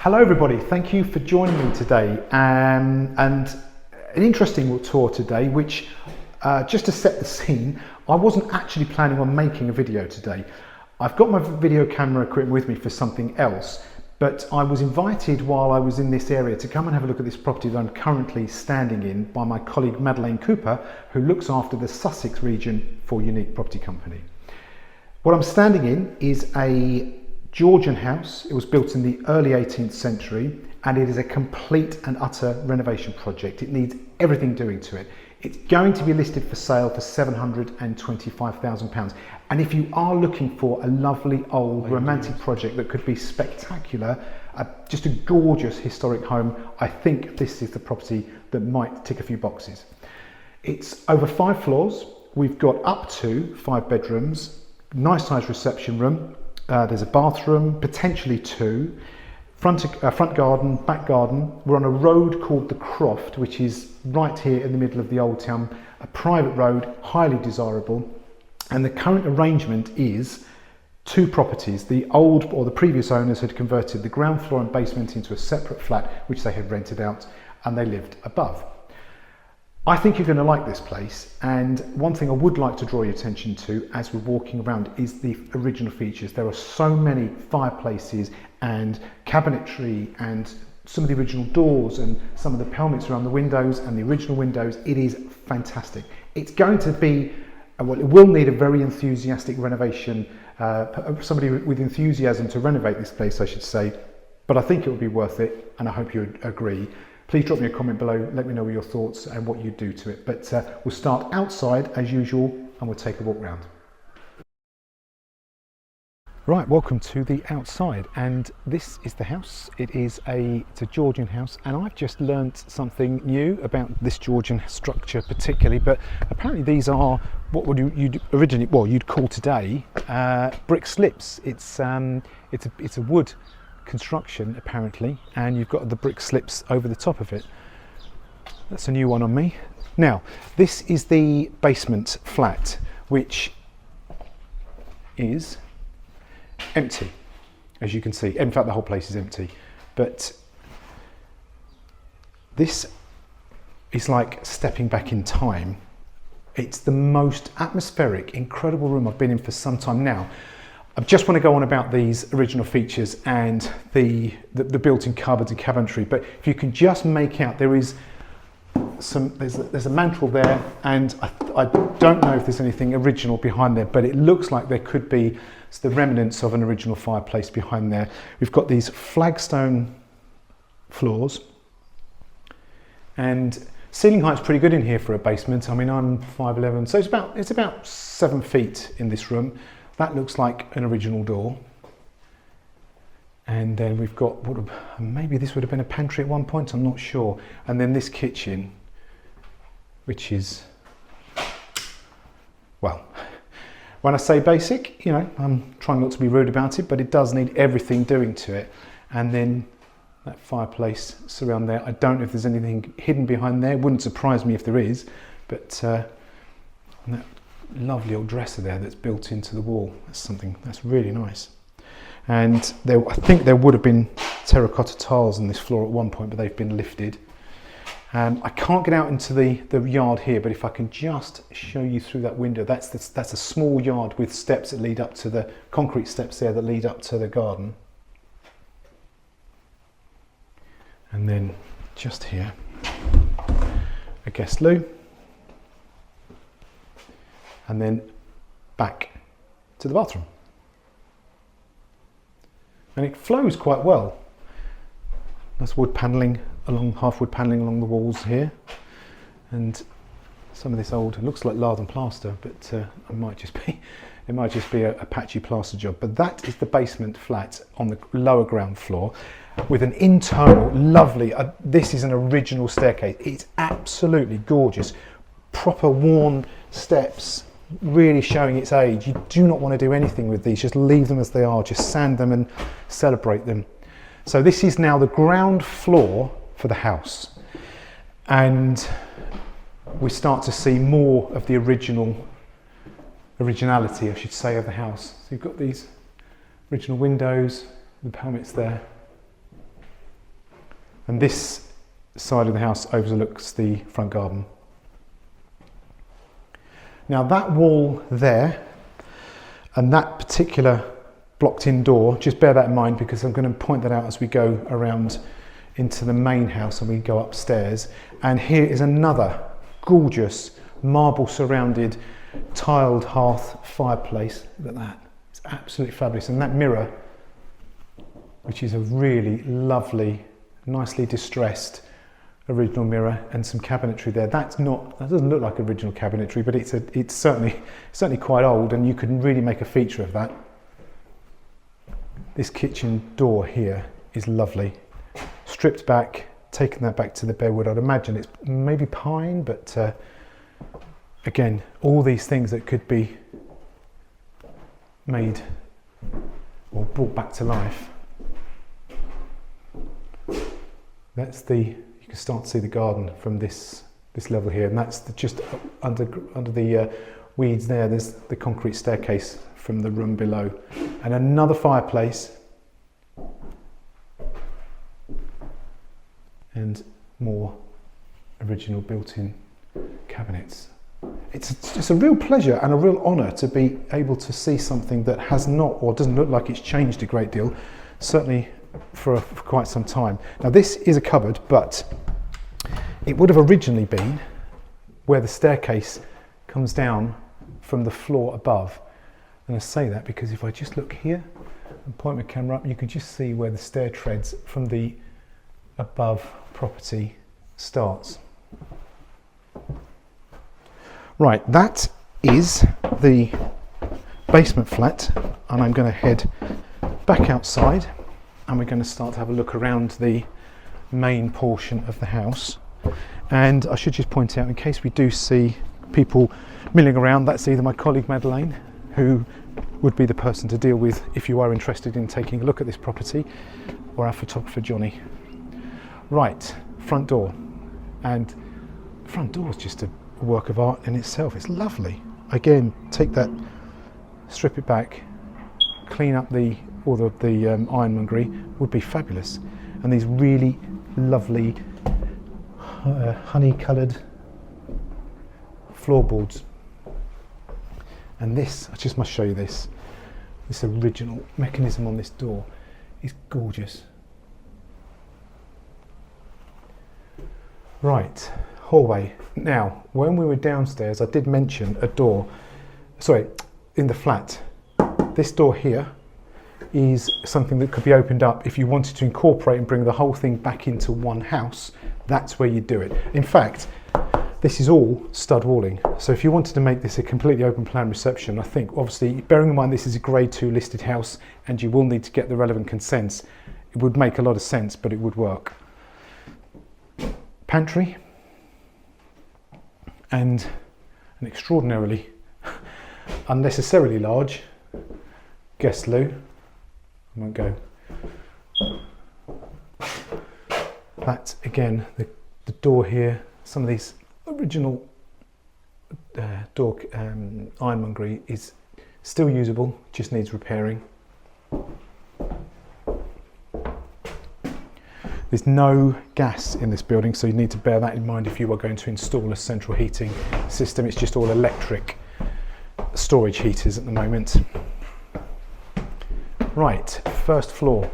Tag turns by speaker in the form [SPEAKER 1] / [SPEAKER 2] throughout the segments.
[SPEAKER 1] Hello everybody, thank you for joining me today and an interesting tour today which, just to set the scene, I wasn't actually planning on making a video today. I've got my video camera equipment with me for something else, but I was invited while I was in this area to come and have a look at this property that I'm currently standing in by my colleague Madelaine Cooper, who looks after the Sussex region for Unique Property Company. What I'm standing in is a Georgian house. It was built in the early 18th century and it is a complete and utter renovation project. It needs everything doing to it. It's going to be listed for sale for £725,000. And if you are looking for a lovely old romantic project that could be spectacular, just a gorgeous historic home, I think this is the property that might tick a few boxes. It's over 5 floors. We've got up to 5 bedrooms, nice sized reception room. There's a bathroom, potentially 2, front garden, back garden. We're on a road called the Croft, which is right here in the middle of the Old Town, a private road, highly desirable. And the current arrangement is 2 properties. The old or the previous owners had converted the ground floor and basement into a separate flat, which they had rented out, and they lived above. I think you're going to like this place, and one thing I would like to draw your attention to as we're walking around is the original features. There are so many fireplaces and cabinetry and some of the original doors and some of the pelmets around the windows and the original windows. It is fantastic. It's going to be, well, it will need a very enthusiastic renovation, somebody with enthusiasm to renovate this place, I should say, but I think it will be worth it, and I hope you agree. Please drop me a comment below, let me know your thoughts and what you do to it. But we'll start outside as usual and we'll take a walk round. Right, welcome to the outside, and this is the house. It's a Georgian house, and I've just learnt something new about this Georgian structure particularly, but apparently these are what you'd originally, well, you'd call today brick slips. It's a wood construction apparently, and you've got the brick slips over the top of it. That's a new one on me. Now, this is the basement flat, which is empty, as you can see. In fact, the whole place is empty, but this is like stepping back in time. It's the most atmospheric, incredible room I've been in for some time now. I just want to go on about these original features and the built-in cupboards and cabinetry, but if you can just make out, there's a mantel there, and I don't know if there's anything original behind there, but it looks like there could be the remnants of an original fireplace behind there. We've got these flagstone floors, and ceiling height's pretty good in here for a basement. I mean, I'm 5'11", so it's about 7 feet in this room. That looks like an original door. And then we've got, maybe this would have been a pantry at one point, I'm not sure. And then this kitchen, which is, well, when I say basic, you know, I'm trying not to be rude about it, but it does need everything doing to it. And then that fireplace surround there. I don't know if there's anything hidden behind there. It wouldn't surprise me if there is, but that lovely old dresser there that's built into the wall. That's something that's really nice. And I think there would have been terracotta tiles on this floor at one point, but they've been lifted. I can't get out into the yard here, but if I can just show you through that window, that's a small yard with steps that lead up to the concrete steps there that lead up to the garden. And then just here, a guest loo. And then back to the bathroom. And it flows quite well. That's wood panelling half wood panelling along the walls here. And some of this old, it looks like lard and plaster, but it might just be a patchy plaster job. But that is the basement flat on the lower ground floor with an internal lovely, this is an original staircase. It's absolutely gorgeous. Proper worn steps, really showing its age. You do not want to do anything with these, just leave them as they are, just sand them and celebrate them. So this is now the ground floor for the house, and we start to see more of the originality, I should say, of the house. So you've got these original windows, the pelmets there, And this side of the house overlooks the front garden. Now that wall there and that particular blocked in door, just bear that in mind because I'm going to point that out as we go around into the main house and we go upstairs. And here is another gorgeous marble surrounded tiled hearth fireplace. Look at that, it's absolutely fabulous. And that mirror, which is a really lovely, nicely distressed original mirror, and some cabinetry there. That doesn't look like original cabinetry, but it's certainly quite old, and you can really make a feature of that. This kitchen door here is lovely. Stripped back, taken that back to the bedwood. I'd imagine it's maybe pine, but again, all these things that could be made or brought back to life. That's you can start to see the garden from this level here, and that's just under the weeds there. There's the concrete staircase from the room below, and another fireplace, and more original built-in cabinets. It's a real pleasure and a real honour to be able to see something that has not, or doesn't look like it's changed a great deal, certainly for quite some time. Now this is a cupboard, but it would have originally been where the staircase comes down from the floor above. And I say that because if I just look here and point my camera up, you can just see where the stair treads from the above property starts. Right, that is the basement flat, and I'm going to head back outside and we're going to start to have a look around the main portion of the house. And I should just point out, in case we do see people milling around, that's either my colleague Madelaine, who would be the person to deal with if you are interested in taking a look at this property, or our photographer Johnny. Right, front door. And the front door is just a work of art in itself. It's lovely. Again, take that, strip it back, clean up the ironmongery, would be fabulous. And these really lovely honey coloured floorboards. And this, I just must show you this original mechanism on this door is gorgeous. Right, hallway. Now, when we were downstairs, I did mention a door, in the flat. This door here is something that could be opened up if you wanted to incorporate and bring the whole thing back into one house. That's where you do it. In fact, this is all stud walling. So if you wanted to make this a completely open plan reception, I think, obviously, bearing in mind this is a grade 2 listed house and you will need to get the relevant consents, it would make a lot of sense, but it would work. Pantry, and an extraordinarily, unnecessarily large guest loo. I won't go. That again, the door here, some of these original door ironmongery is still usable, just needs repairing. There's no gas in this building, so you need to bear that in mind if you are going to install a central heating system. It's just all electric storage heaters at the moment. Right, first floor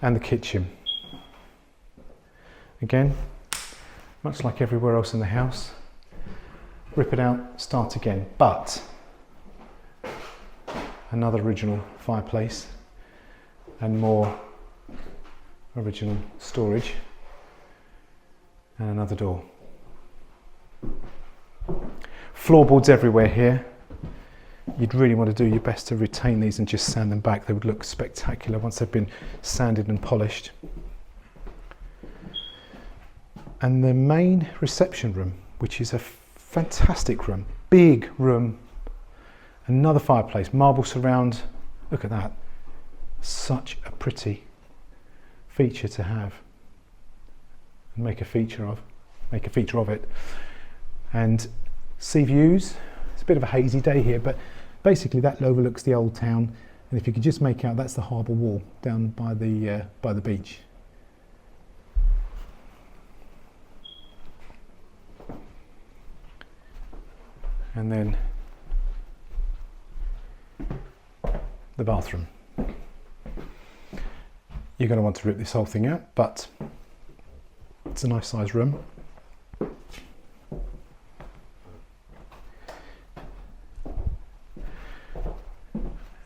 [SPEAKER 1] and the kitchen. Again, much like everywhere else in the house, rip it out, start again. But another original fireplace and more original storage, and another door. Floorboards everywhere here. You'd really want to do your best to retain these and just sand them back. They would look spectacular once they've been sanded and polished. And the main reception room, which is a fantastic room, big room, another fireplace, marble surround. Look at that, such a pretty feature to have and make a feature of it. And sea views. It's a bit of a hazy day here, but basically that overlooks the Old Town, and if you could just make out, that's the harbour wall down by the beach. And then the bathroom. You're going to want to rip this whole thing out, but it's a nice sized room.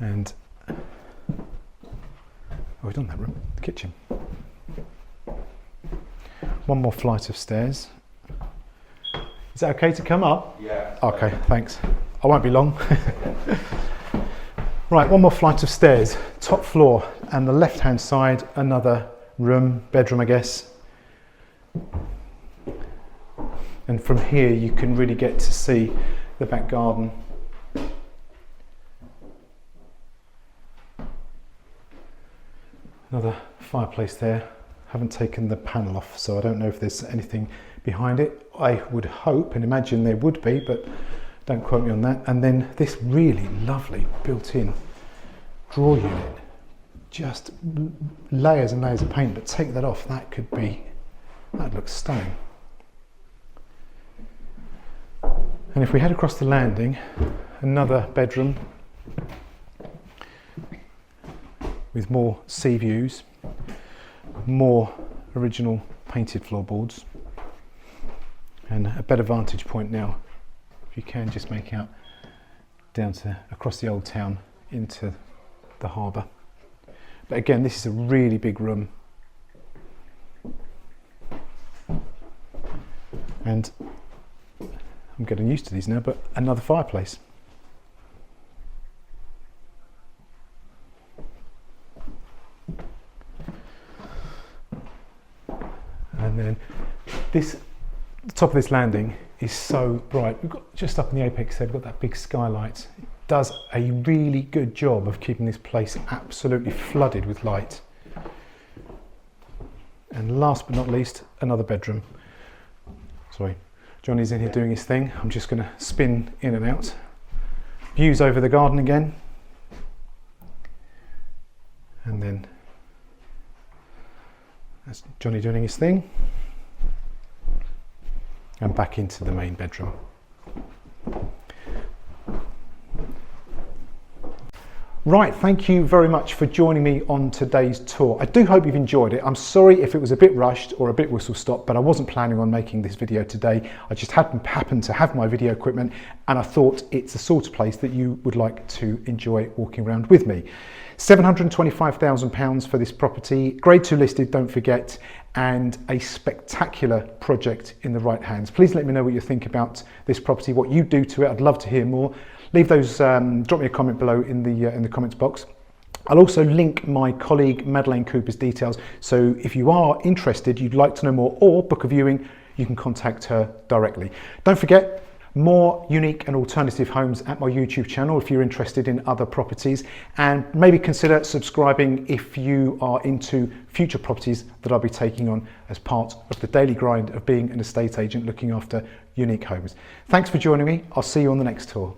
[SPEAKER 1] And we've done that room, the kitchen. One more flight of stairs. Is that okay to come up?
[SPEAKER 2] Yeah.
[SPEAKER 1] Okay, thanks. I won't be long. Right, one more flight of stairs, top floor, and the left-hand side, another room, bedroom, I guess. And from here, you can really get to see the back garden. Another fireplace there. Haven't taken the panel off, so I don't know if there's anything behind it. I would hope and imagine there would be, but don't quote me on that. And then this really lovely built-in drawer unit. Just layers and layers of paint, but take that off, that looks stunning. And if we head across the landing, another bedroom with more sea views, more original painted floorboards, and a better vantage point now. If you can just make out down to across the old town into the harbour. But again, this is a really big room. And I'm getting used to these now, but another fireplace. And then the top of this landing is so bright. We've got just up in the apex there, we've got that big skylight. It does a really good job of keeping this place absolutely flooded with light. And last but not least, another bedroom. Sorry, Johnny's in here doing his thing. I'm just going to spin in and out. Views over the garden again. And then that's Johnny doing his thing. And back into the main bedroom. Right, thank you very much for joining me on today's tour. I do hope you've enjoyed it. I'm sorry if it was a bit rushed or a bit whistle stop, but I wasn't planning on making this video today. I just happened to have my video equipment, and I thought it's the sort of place that you would like to enjoy walking around with me. £725,000 for this property, grade 2 listed, don't forget, and a spectacular project in the right hands. Please let me know what you think about this property, what you do to it. I'd love to hear more. Leave those, drop me a comment below in the comments box. I'll also link my colleague Madelaine Cooper's details, so if you are interested, you'd like to know more or book a viewing, you can contact her directly. Don't forget, more unique and alternative homes at my YouTube channel if you're interested in other properties, and maybe consider subscribing if you are into future properties that I'll be taking on as part of the daily grind of being an estate agent looking after unique homes. Thanks for joining me. I'll see you on the next tour.